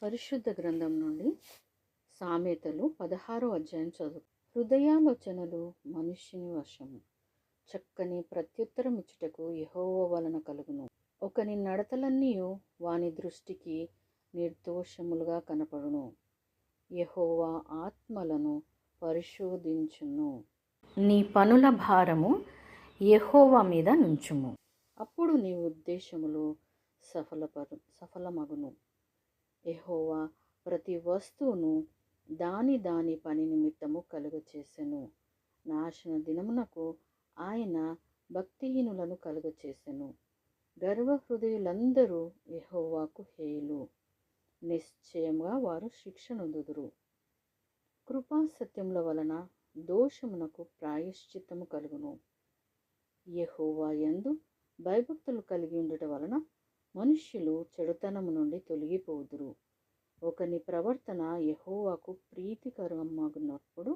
పరిశుద్ధ గ్రంథం నుండి సామెతలు 16వ అధ్యాయం చదువు. హృదయాలోచనలు మనుష్యుని వశము, చక్కని ప్రత్యుత్తరం ఇచ్చుటకు యెహోవా వలన కలుగును. ఒకని నడతలన్నీయు వాని దృష్టికి నిర్దోషములుగా కనపడును. యెహోవా ఆత్మలను పరిశోధించును. నీ పనుల భారము యెహోవా మీద నుంచుము, అప్పుడు నీ ఉద్దేశములు సఫలమగును. యెహోవా ప్రతి వస్తువును దాని పని నిమిత్తము కలుగచేసెను. నాశన దినమునకు ఆయన భక్తిహీనులను కలుగచేసెను. గర్వహృదయులందరూ యెహోవాకు హేయులు, నిశ్చయముగా వారు శిక్ష నొందుదురు. కృపా సత్యముల వలన దోషమునకు ప్రాయశ్చిత్తము కలుగును. యెహోవా యందు భయభక్తులు కలిగి ఉండుట వలన మనుష్యులు చెడుతనము నుండి తొలగిపోదురు. ఒకని ప్రవర్తన యెహోవాకు ప్రీతికరమగునప్పుడు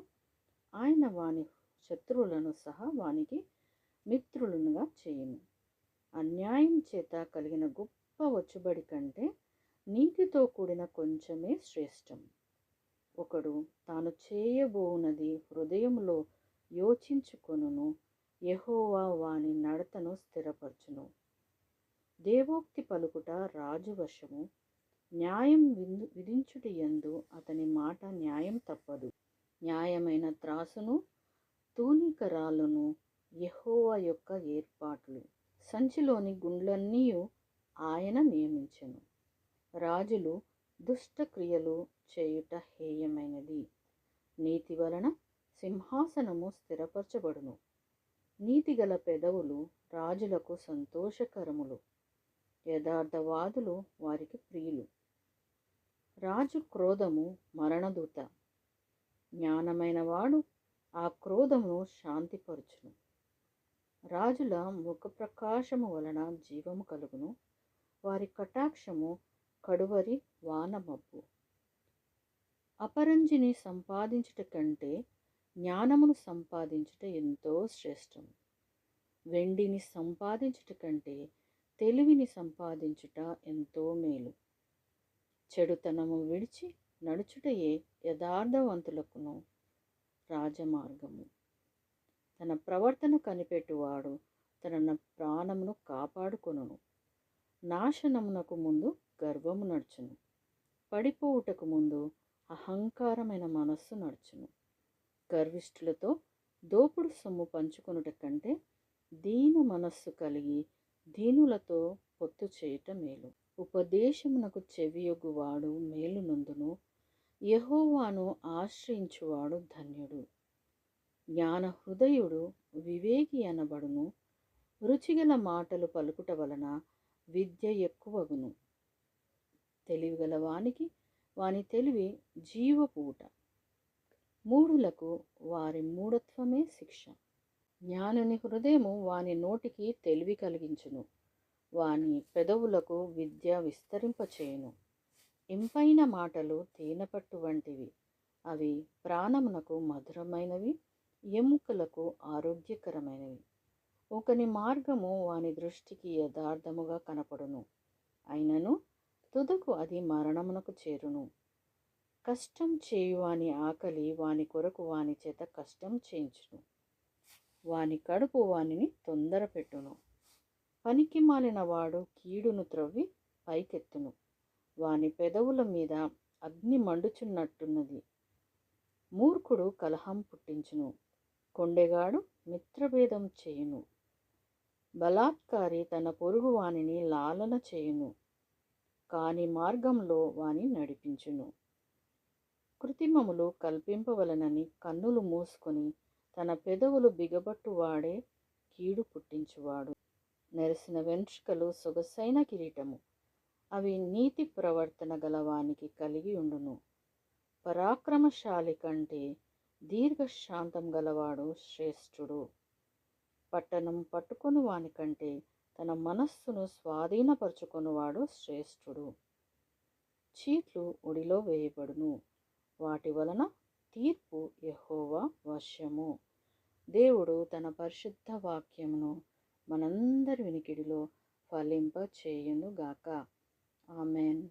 ఆయన వాని శత్రువులను సహా వానికి మిత్రులనుగా చేయును. అన్యాయం చేత కలిగిన గొప్ప వచ్చుబడి కంటే నీతితో కూడిన కొంచెమే శ్రేష్టం. ఒకడు తాను చేయబోవునది హృదయములో యోచించుకొనును, యెహోవా వాని నడతను స్థిరపరచును. దేవోక్తి పలుకుట రాజు వశము, న్యాయం విధించుట యందు అతని మాట న్యాయం తప్పదు. న్యాయమైన త్రాసును తూనికరాలను యెహోవా యొక్క ఏర్పాట్లు. సంచిలోని గుండ్లన్నీయు ఆయన నియమించెను. రాజులు దుష్ట క్రియలు చేయుట హేయమైనది. నీతి వలన సింహాసనము స్థిరపరచబడును. నీతిగల పెదవులు రాజులకు సంతోషకరములు, యథార్థవాదులు వారికి ప్రియులు. రాజు క్రోధము మరణదూత, జ్ఞానమైన వాడు ఆ క్రోధమును శాంతిపరచును. రాజుల ముఖ ప్రకాశము వలన జీవము కలుగును, వారి కటాక్షము కడువరి వానమబ్బు. అపరంజిని సంపాదించుట కంటే జ్ఞానమును సంపాదించుట ఎంతో శ్రేష్టం. వెండిని సంపాదించుట కంటే తెలివిని సంపాదించుట ఎంతో మేలు. చెడుతనము విడిచి నడుచుటయే యథార్థవంతులకును రాజమార్గము. తన ప్రవర్తన కనిపెట్టువాడు తన ప్రాణమును కాపాడుకొనును. నాశనమునకు ముందు గర్వము నడుచును, పడిపోవుటకు ముందు అహంకారమైన మనస్సు నడుచును. గర్విష్ఠులతో దోపుడు సొమ్ము పంచుకొనుట కంటే దీన మనస్సు కలిగి దీనులతో పొత్తు చేయుట మేలు. ఉపదేశమునకు చెవియొగ్గువాడు మేలు నొందును, యెహోవాను ఆశ్రయించువాడు ధన్యుడు. జ్ఞాన హృదయుడు వివేకి అనబడును. రుచిగల మాటలు పలుకుట వలన విద్య ఎక్కువగును. తెలివిగల వానికి వాని తెలివి జీవపూట. మూఢులకు వారి మూఢత్వమే శిక్ష. జ్ఞానుని హృదయము వాని నోటికి తెలివి కలిగించును, వాని పెదవులకు విద్య విస్తరింపచేయును. ఇంపైన మాటలు తేనెపట్టు వంటివి, అవి ప్రాణమునకు మధురమైనవి, ఎముకలకు ఆరోగ్యకరమైనవి. ఒకని మార్గము వాని దృష్టికి యథార్థముగా కనపడును, అయినను తుదకు అది మరణమునకు చేరును. కష్టం చేయువాని ఆకలి వాని కొరకు వాని చేత కష్టం చేయించును, వాని కడుపు వానిని తొందరపెట్టును. పనికి మాలిన వాడు కీడును త్రవ్వి పైకెత్తును, వాని పెదవుల మీద అగ్ని మండుచున్నట్టున్నది. మూర్ఖుడు కలహం పుట్టించును, కొండెగాడు మిత్రభేదం చేయును. బలాత్కారి తన పొరుగు వానిని లాలన చేయును, కాని మార్గంలో వాని నడిపించును. కృత్రిమములు కల్పింపవలనని కన్నులు మూసుకొని తన పెదవులు బిగబట్టువాడే కీడు పుట్టించువాడు. నెరసిన వెంట్రుకలు సొగసైన కిరీటము, అవి నీతి ప్రవర్తన గలవానికి కలిగి ఉండును. పరాక్రమశాలి కంటే దీర్ఘశాంతం గలవాడు శ్రేష్ఠుడు. పట్టణం పట్టుకొను వాని కంటే తన మనస్సును స్వాధీనపరచుకొనువాడు శ్రేష్ఠుడు. చీట్లు ఒడిలో వేయబడును, వాటి వలన తీర్పు యెహోవా వశము. దేవుడు తన పరిశుద్ధ వాక్యమును మనందరి వినికిడిలో ఫలింప చేయునుగాక. ఆమెన్.